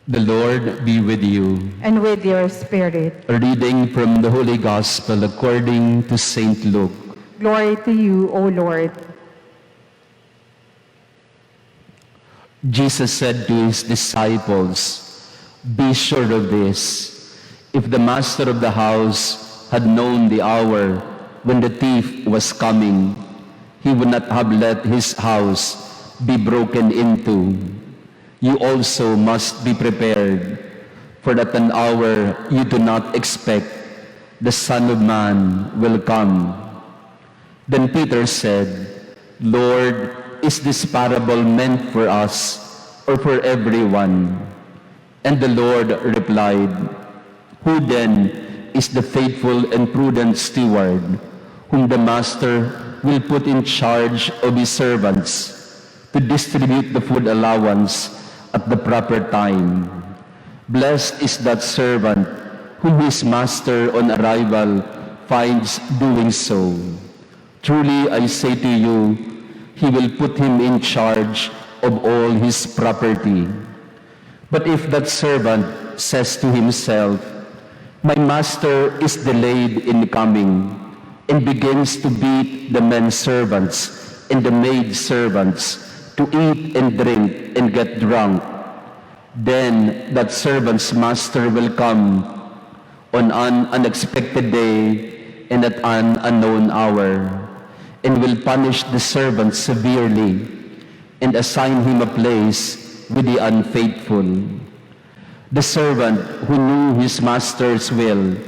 The Lord be with you. And with your spirit. A reading from the Holy Gospel according to St. Luke. Glory to you, O Lord. Jesus said to his disciples, "Be sure of this. If the master of the house had known the hour when the thief was coming, he would not have let his house be broken into. You also must be prepared, for at an hour you do not expect, the Son of Man will come." Then Peter said, "Lord, is this parable meant for us or for everyone?" And the Lord replied, "Who then is the faithful and prudent steward, whom the master will put in charge of his servants to distribute the food allowance at the proper time? Blessed is that servant whom his master on arrival finds doing so. Truly I say to you, he will put him in charge of all his property. But if that servant says to himself, 'My master is delayed in coming,' and begins to beat the men servants and the maid servants, to eat and drink and get drunk, then that servant's master will come on an unexpected day and at an unknown hour, and will punish the servant severely and assign him a place with the unfaithful. The servant who knew his master's will,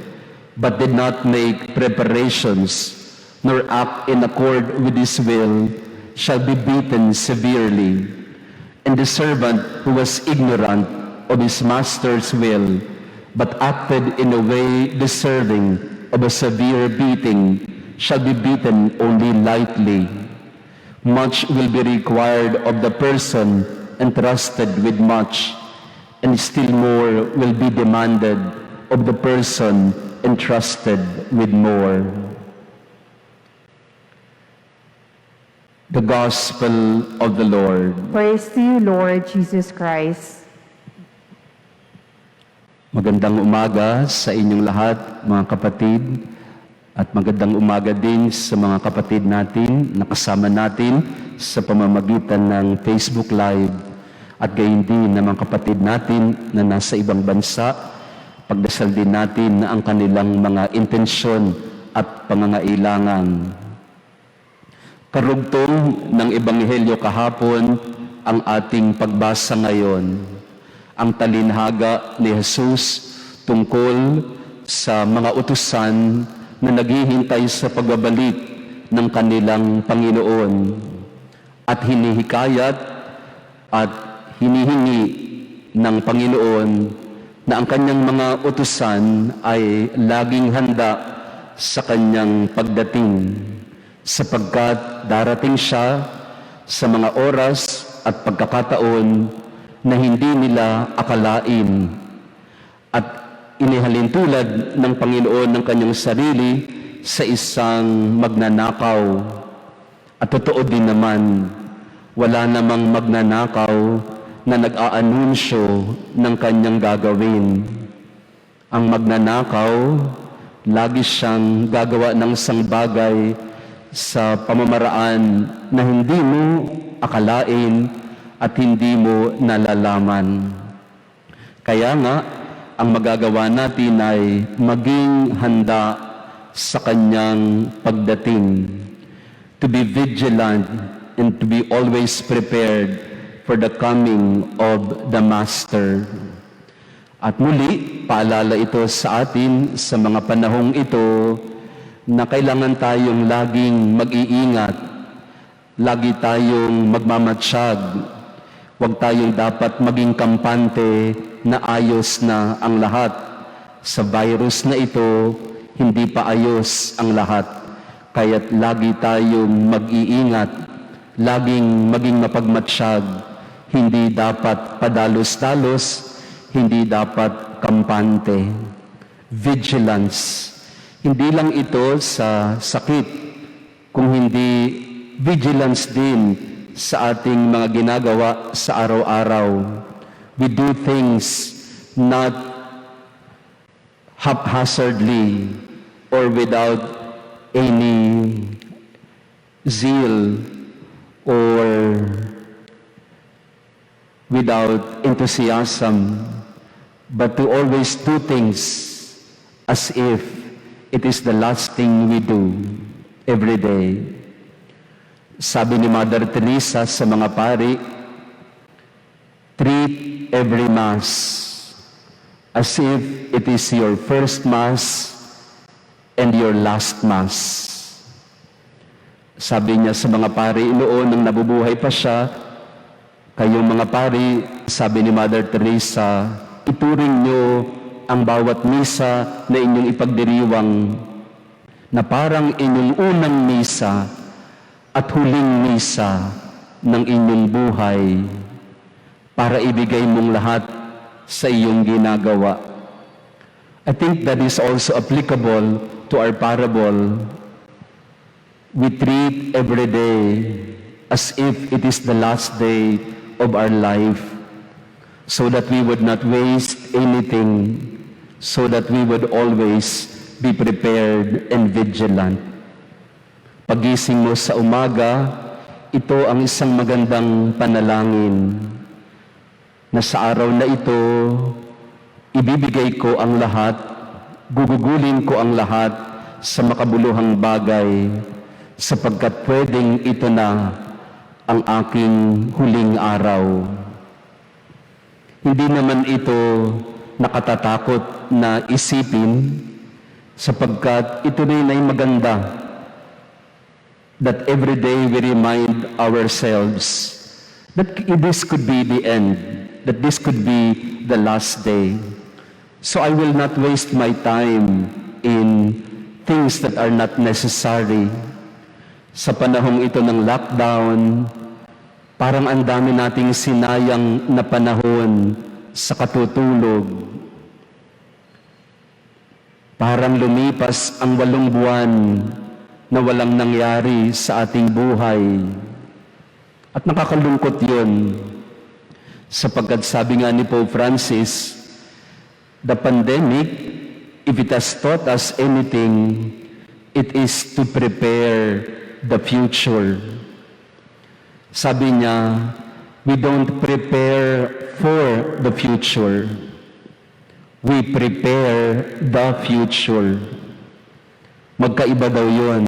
but did not make preparations, nor act in accord with his will, shall be beaten severely. And the servant who was ignorant of his master's will, but acted in a way deserving of a severe beating, shall be beaten only lightly. Much will be required of the person entrusted with much, and still more will be demanded of the person entrusted with more." The Gospel of the Lord. Praise to you, Lord Jesus Christ. Magandang umaga sa inyong lahat, mga kapatid, at magandang umaga din sa mga kapatid natin na kasama natin sa pamamagitan ng Facebook Live, at gayon din ng mga kapatid natin na nasa ibang bansa. Pagdasal din natin ang kanilang mga intensyon at pangangailangan. Karugtong ng Ebanghelyo kahapon ang ating pagbasa ngayon, ang talinhaga ni Jesus tungkol sa mga utusan na naghihintay sa pagbabalik ng kanilang Panginoon, at hinihikayat at hinihingi ng Panginoon na ang kanyang mga utusan ay laging handa sa kanyang pagdating, sapagkat darating siya sa mga oras at pagkakataon na hindi nila akalain, at inihalintulad ng Panginoon ng kanyang sarili sa isang magnanakaw. At totoo din naman, wala namang magnanakaw na nag-aanunsyo ng kanyang gagawin. Ang magnanakaw, lagi siyang gagawa ng isang bagay sa pamamaraan na hindi mo akalain at hindi mo nalalaman. Kaya nga, ang magagawa natin ay maging handa sa kanyang pagdating. To be vigilant and to be always prepared for the coming of the Master. At muli, paalala ito sa atin sa mga panahong ito na kailangan tayong laging mag-iingat, lagi tayong magmamatsyag. Huwag tayong dapat maging kampante na ayos na ang lahat. Sa virus na ito, hindi pa ayos ang lahat. Kaya't lagi tayong mag-iingat, laging maging mapagmatsyag. Hindi dapat padalos-dalos, hindi dapat kampante. Vigilance. Hindi lang ito sa sakit, kung hindi vigilance din sa ating mga ginagawa sa araw-araw. We do things not haphazardly or without any zeal or without enthusiasm, but to always do things as if it is the last thing we do every day. Sabi ni Mother Teresa sa mga pari, treat every Mass as if it is your first Mass and your last Mass. Sabi niya sa mga pari noon nang nabubuhay pa siya, kayong mga pari, sabi ni Mother Teresa, ituring niyo ang bawat misa na inyong ipagdiriwang na parang inyong unang misa at huling misa ng inyong buhay para ibigay mong lahat sa iyong ginagawa. I think that is also applicable to our parable. We treat every day as if it is the last day of our life, so that we would not waste anything, so that we would always be prepared and vigilant. Pagising mo sa umaga, ito ang isang magandang panalangin na sa araw na ito, ibibigay ko ang lahat, gugugulin ko ang lahat sa makabuluhang bagay, sapagkat pwedeng ito na ang aking huling araw. Hindi naman ito nakatatakot na isipin, sapagkat ito rin ay maganda that every day we remind ourselves that this could be the end, that this could be the last day. So I will not waste my time in things that are not necessary. Sa panahong ito ng lockdown, parang ang dami nating sinayang na panahon sa katutulog. Parang lumipas ang 8 buwan na walang nangyari sa ating buhay. At nakakalungkot yun, sapagkat sabi nga ni Pope Francis, the pandemic, if it has taught us anything, it is to prepare the future. Sabi niya, we don't prepare for the future. We prepare the future. Magkaiba daw yun.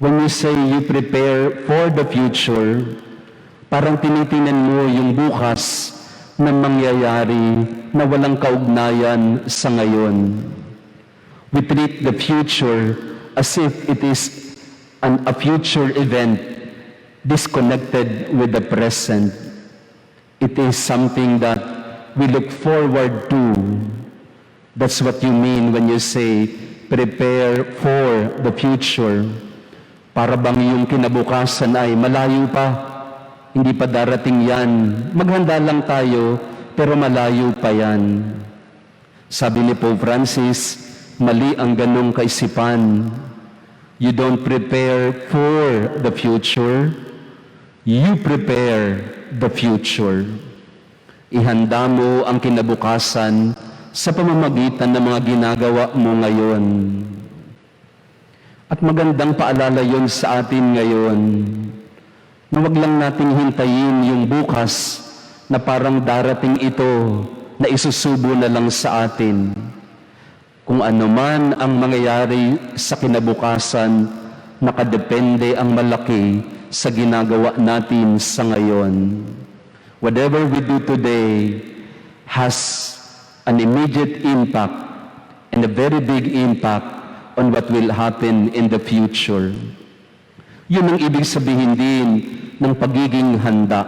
When you say you prepare for the future, parang tinitingnan mo yung bukas na mangyayari na walang kaugnayan sa ngayon. We treat the future as if it is a future event disconnected with the present. It is something that we look forward to. That's what you mean when you say, prepare for the future. Para bang yung kinabukasan ay malayo pa, hindi pa darating yan. Maghanda lang tayo, pero malayo pa yan. Sabi ni Pope Francis, mali ang ganong kaisipan. You don't prepare for the future, you prepare the future. Ihanda mo ang kinabukasan sa pamamagitan ng mga ginagawa mo ngayon. At magandang paalala yon sa atin ngayon, na wag lang nating hintayin yung bukas na parang darating ito na isusubo na lang sa atin. Kung ano man ang mangyayari sa kinabukasan, nakadepende ang malaki sa ginagawa natin sa ngayon. Whatever we do today has an immediate impact and a very big impact on what will happen in the future. Yun ang ibig sabihin din ng pagiging handa.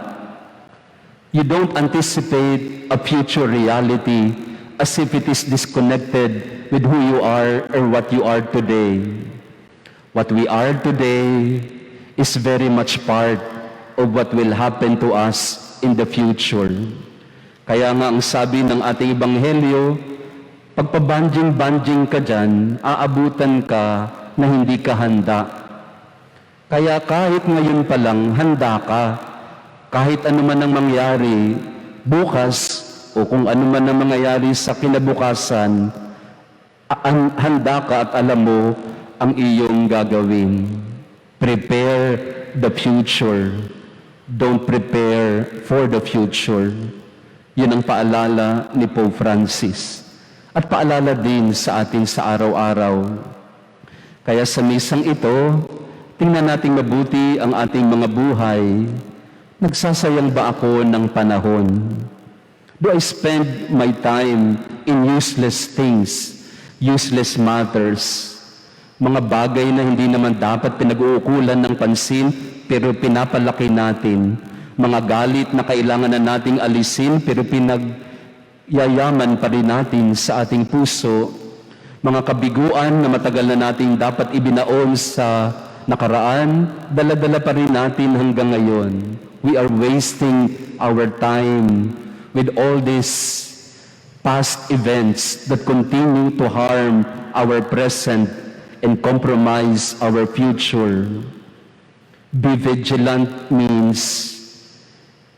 You don't anticipate a future reality as if it is disconnected with who you are or what you are today. What we are today is very much part of what will happen to us in the future. Kaya nga ang sabi ng ating Ebanghelyo, pagpabanjing-banjing ka dyan, aabutan ka na hindi ka handa. Kaya kahit ngayon pa lang, handa ka. Kahit ano man ang mangyari, bukas o kung ano man ang mangyayari sa kinabukasan, handa ka at alam mo ang iyong gagawin. Prepare the future. Don't prepare for the future. Yun ang paalala ni Pope Francis. At paalala din sa atin sa araw-araw. Kaya sa misang ito, tingnan nating mabuti ang ating mga buhay. Nagsasayang ba ako ng panahon? Do I spend my time in useless things, useless matters, mga bagay na hindi naman dapat pinag-uukulan ng pansin pero pinapalaki natin, mga galit na kailangan na nating alisin pero pinagyayaman pa rin natin sa ating puso, mga kabiguan na matagal na nating dapat ibinaon sa nakaraan, dala-dala pa rin natin hanggang ngayon. We are wasting our time with all these past events that continue to harm our present and compromise our future. Be vigilant means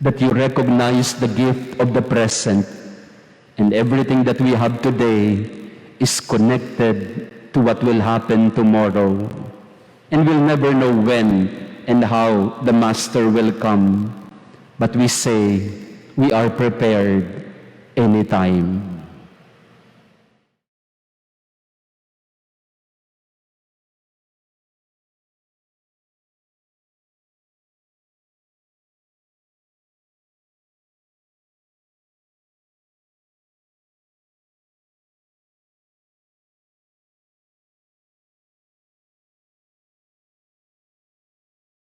that you recognize the gift of the present, and everything that we have today is connected to what will happen tomorrow. And we'll never know when and how the Master will come. But we say, we are prepared anytime.